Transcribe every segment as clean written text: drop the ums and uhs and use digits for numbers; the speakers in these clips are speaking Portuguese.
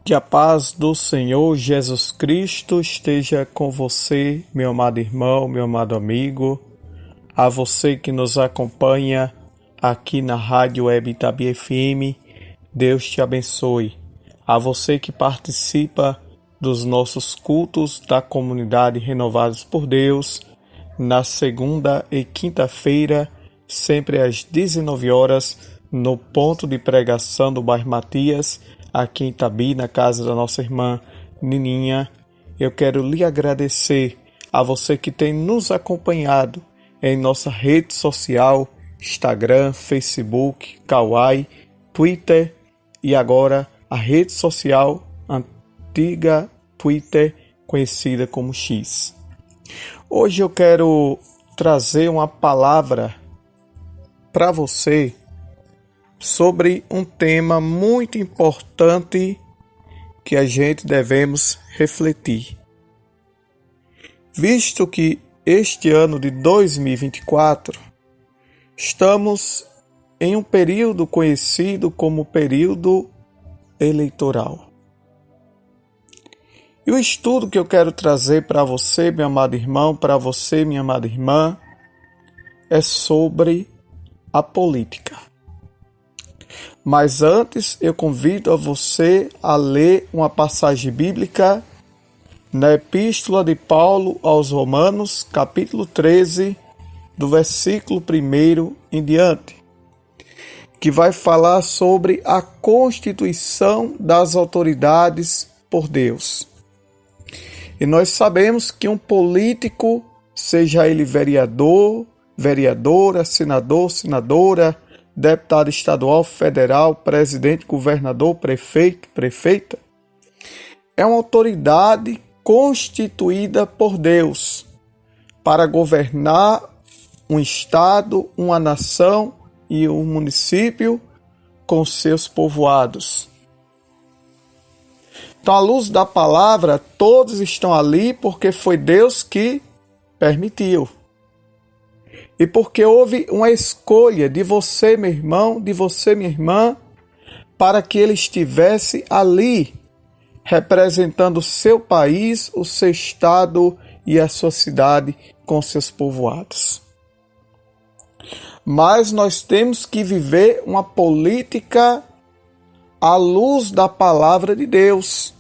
Que a paz do Senhor Jesus Cristo esteja com você, meu amado irmão, meu amado amigo, a você que nos acompanha aqui na Rádio Web Itabi FM, Deus te abençoe. A você que participa dos nossos cultos da comunidade Renovados por Deus, na segunda e quinta-feira, sempre às 19 horas, no ponto de pregação do bairro Matias, aqui em Itabi, na casa da nossa irmã Nininha. Eu quero lhe agradecer a você que tem nos acompanhado em nossa rede social, Instagram, Facebook, Kawaii, Twitter e agora a rede social antiga Twitter, conhecida como X. Hoje eu quero trazer uma palavra para você sobre um tema muito importante que a gente devemos refletir. Visto que este ano de 2024 estamos em um período conhecido como período eleitoral. E o estudo que eu quero trazer para você, meu amado irmão, para você, minha amada irmã, é sobre a política. Mas antes, eu convido a você a ler uma passagem bíblica na Epístola de Paulo aos Romanos, capítulo 13, do versículo 1 em diante, que vai falar sobre a constituição das autoridades por Deus. E nós sabemos que um político, seja ele vereador, vereadora, senador, senadora, deputado estadual, federal, presidente, governador, prefeito, prefeita, é uma autoridade constituída por Deus para governar um estado, uma nação e um município com seus povoados. Então, à luz da palavra, todos estão ali porque foi Deus que permitiu. E porque houve uma escolha de você, meu irmão, de você, minha irmã, para que ele estivesse ali, representando o seu país, o seu estado e a sua cidade com seus povoados. Mas nós temos que viver uma política à luz da palavra de Deus.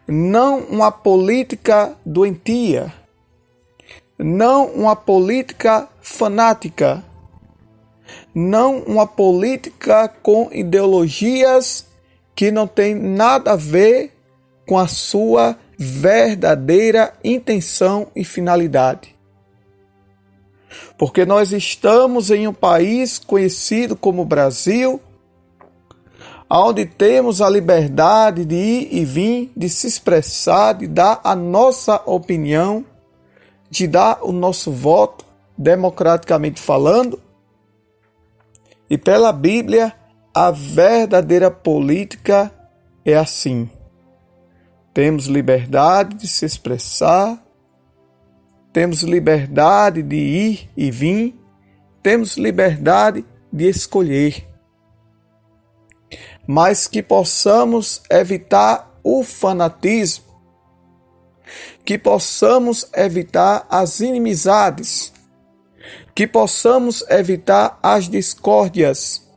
Não uma política doentia. Não uma política fanática, não uma política com ideologias que não tem nada a ver com a sua verdadeira intenção e finalidade. Porque nós estamos em um país conhecido como Brasil, onde temos a liberdade de ir e vir, de se expressar, de dar a nossa opinião, de dar o nosso voto, democraticamente falando. E pela Bíblia, a verdadeira política é assim. Temos liberdade de se expressar, temos liberdade de ir e vir, temos liberdade de escolher. Mas que possamos evitar o fanatismo, que possamos evitar as inimizades, que possamos evitar as discórdias,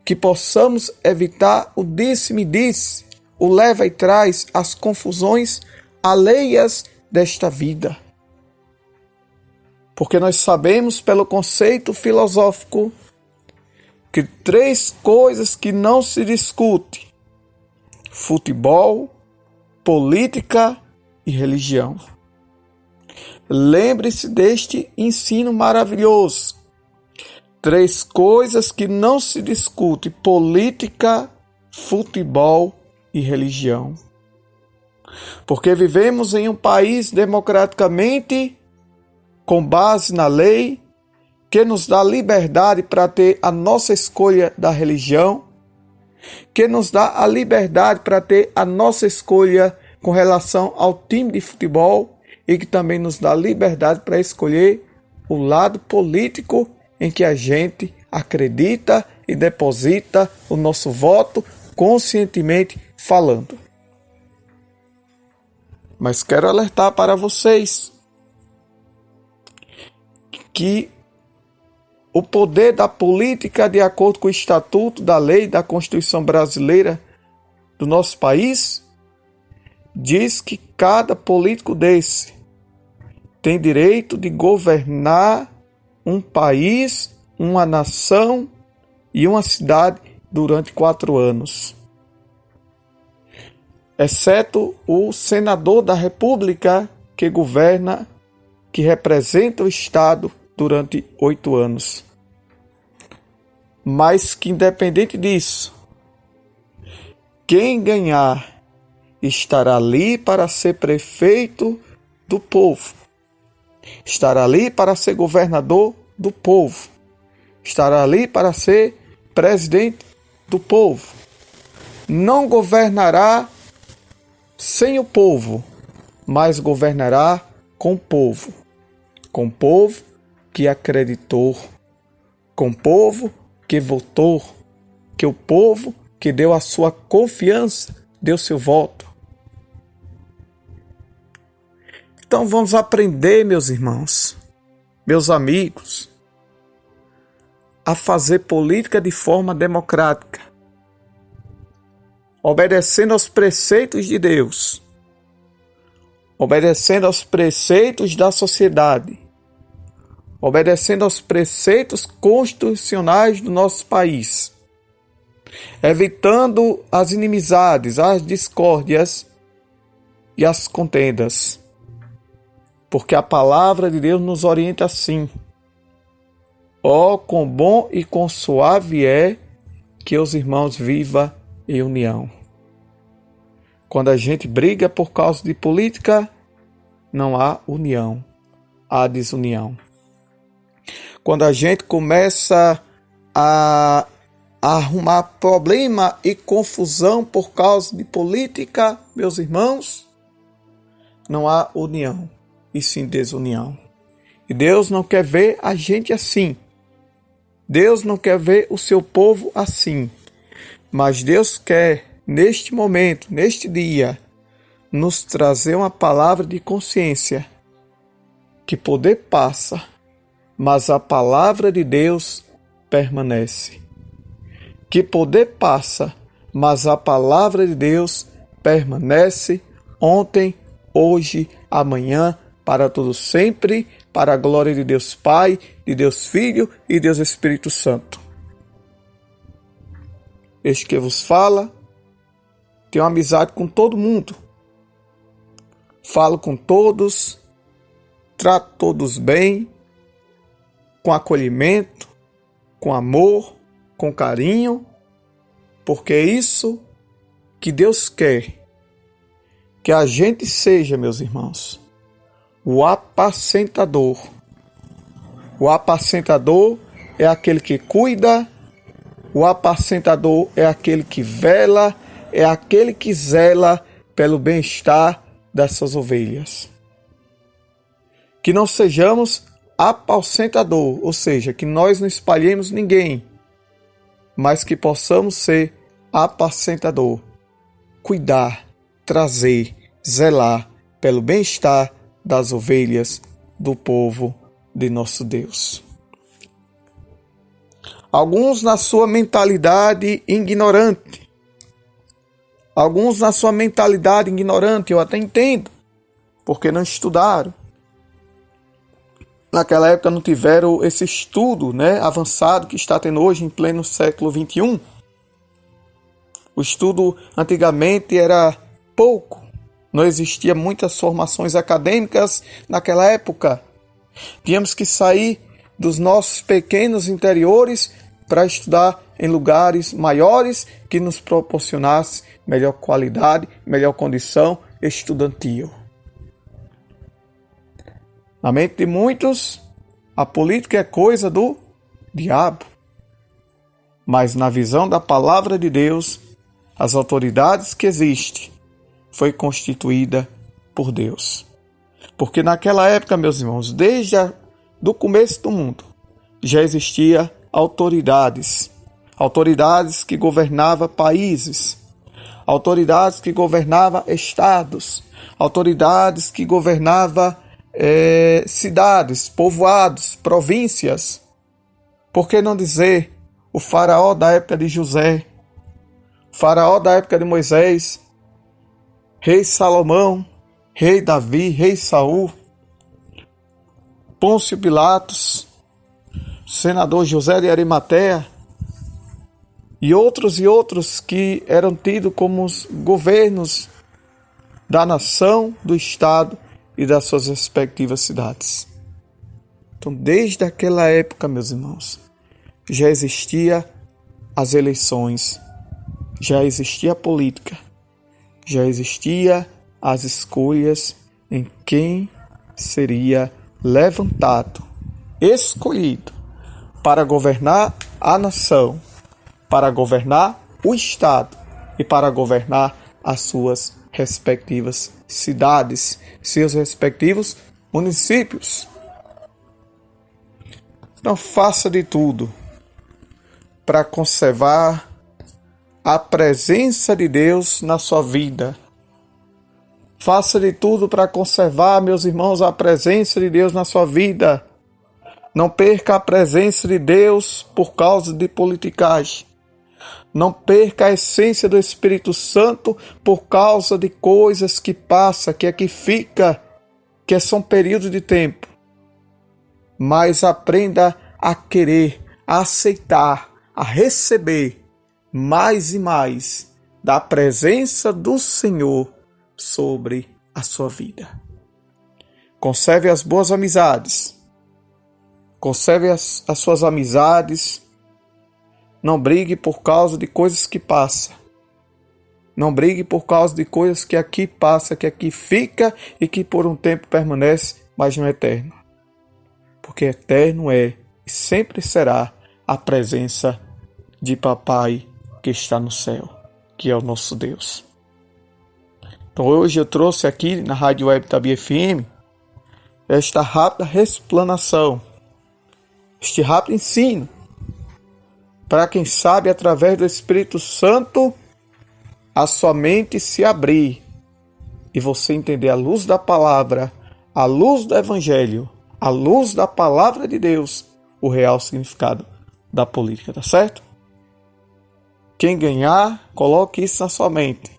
que possamos evitar o disse-me-disse, o leva e traz, as confusões alheias desta vida. Porque nós sabemos pelo conceito filosófico que 3 coisas que não se discute: futebol, política e religião. Lembre-se deste ensino maravilhoso. 3 coisas que não se discute: política, futebol e religião. Porque vivemos em um país democraticamente, com base na lei, que nos dá liberdade para ter a nossa escolha da religião, que nos dá a liberdade para ter a nossa escolha com relação ao time de futebol e que também nos dá liberdade para escolher o lado político em que a gente acredita e deposita o nosso voto conscientemente falando. Mas quero alertar para vocês que o poder da política, de acordo com o Estatuto, da Lei, da Constituição Brasileira do nosso país, diz que cada político desse tem direito de governar um país, uma nação e uma cidade durante 4 anos. Exceto o senador da República, que governa, que representa o Estado durante 8 anos. Mas que, independente disso, quem ganhar estará ali para ser prefeito do povo, estará ali para ser governador do povo, estará ali para ser presidente do povo. Não governará sem o povo, mas governará com o povo que acreditou, com o povo que votou, que o povo que deu a sua confiança, deu seu voto. Então vamos aprender, meus irmãos, meus amigos, a fazer política de forma democrática, obedecendo aos preceitos de Deus, obedecendo aos preceitos da sociedade, obedecendo aos preceitos constitucionais do nosso país, evitando as inimizades, as discórdias e as contendas, porque a palavra de Deus nos orienta assim: ó, quão bom e quão suave é que os irmãos vivam em união. Quando a gente briga por causa de política, não há união, há desunião. Quando a gente começa a arrumar problema e confusão por causa de política, meus irmãos, não há união, e sim desunião. E Deus não quer ver a gente assim. Deus não quer ver o seu povo assim. Mas Deus quer, neste momento, neste dia, nos trazer uma palavra de consciência. Que poder passa, mas a palavra de Deus permanece. Que poder passa, mas a palavra de Deus permanece ontem, hoje, amanhã, para todo sempre, para a glória de Deus Pai, de Deus Filho e de Deus Espírito Santo. Este que vos fala, tenho amizade com todo mundo. Falo com todos, trato todos bem, com acolhimento, com amor, com carinho, porque é isso que Deus quer, que a gente seja, meus irmãos, o apacentador. O apacentador é aquele que cuida, o apacentador é aquele que vela, é aquele que zela pelo bem-estar dessas ovelhas. Que não sejamos apacentador, ou seja, que nós não espalhemos ninguém, mas que possamos ser apacentador, cuidar, trazer, zelar pelo bem-estar das ovelhas do povo de nosso Deus. Alguns na sua mentalidade ignorante, eu até entendo, porque não estudaram. Naquela época não tiveram esse estudo, avançado que está tendo hoje em pleno século XXI. O estudo antigamente era pouco, não existia muitas formações acadêmicas naquela época. Tínhamos que sair dos nossos pequenos interiores para estudar em lugares maiores que nos proporcionasse melhor qualidade, melhor condição estudantil. Na mente de muitos, a política é coisa do diabo. Mas na visão da palavra de Deus, as autoridades que existem foi constituída por Deus. Porque naquela época, meus irmãos, desde o começo do mundo, já existia autoridades autoridades que governavam países, autoridades que governavam estados, autoridades que governavam cidades, povoados, províncias. Por que não dizer o faraó da época de José, o faraó da época de Moisés, rei Salomão, rei Davi, rei Saul, Pôncio Pilatos, senador José de Arimateia e outros que eram tidos como os governos da nação, do estado e das suas respectivas cidades. Então, desde aquela época, meus irmãos, já existia as eleições, já existia a política, já existia as escolhas em quem seria levantado, escolhido para governar a nação, para governar o estado e para governar as suas respectivas cidades, seus respectivos municípios. Então faça de tudo para conservar a presença de Deus na sua vida. Faça de tudo para conservar, meus irmãos, a presença de Deus na sua vida. Não perca a presença de Deus por causa de politicagem. Não perca a essência do Espírito Santo por causa de coisas que passam, que aqui fica, que são períodos de tempo. Mas aprenda a querer, a aceitar, a receber mais e mais da presença do Senhor sobre a sua vida. Conserve as boas amizades. Conserve as suas amizades. Não brigue por causa de coisas que passam. Não brigue por causa de coisas que aqui passa, que aqui fica e que por um tempo permanece, mas não é eterno. Porque eterno é e sempre será a presença de Papai que está no céu, que é o nosso Deus. Então hoje eu trouxe aqui na Rádio Web Tabi FM esta rápida explanação, este rápido ensino, para quem sabe através do Espírito Santo a sua mente se abrir e você entender a luz da palavra, a luz do Evangelho, a luz da palavra de Deus, o real significado da política, tá certo? Quem ganhar, coloque isso na sua mente.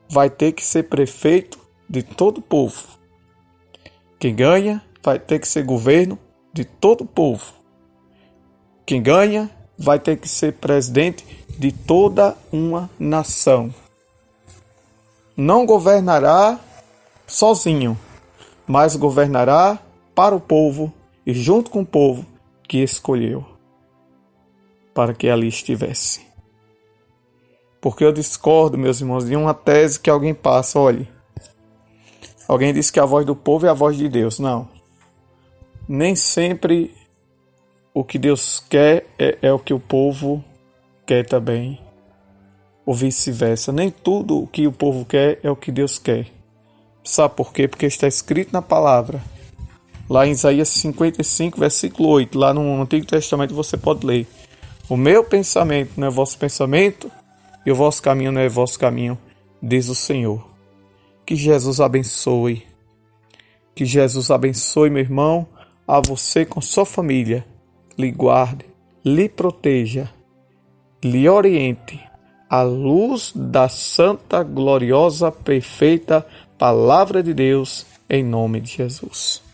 Vai ter que ser prefeito de todo o povo. Quem ganha, vai ter que ser governo de todo o povo. Quem ganha, vai ter que ser presidente de toda uma nação. Não governará sozinho, mas governará para o povo e junto com o povo que escolheu para que ali estivesse. Porque eu discordo, meus irmãos, de uma tese que alguém passa. Olha, alguém diz que a voz do povo é a voz de Deus. Não. Nem sempre o que Deus quer é o que o povo quer também. Ou vice-versa. Nem tudo o que o povo quer é o que Deus quer. Sabe por quê? Porque está escrito na palavra. Lá em Isaías 55, versículo 8. Lá no Antigo Testamento você pode ler. O meu pensamento não é vosso pensamento, e o vosso caminho não é vosso caminho, diz o Senhor. Que Jesus abençoe. Que Jesus abençoe, meu irmão, a você com sua família. Lhe guarde, lhe proteja, lhe oriente à luz da santa, gloriosa, perfeita Palavra de Deus, em nome de Jesus.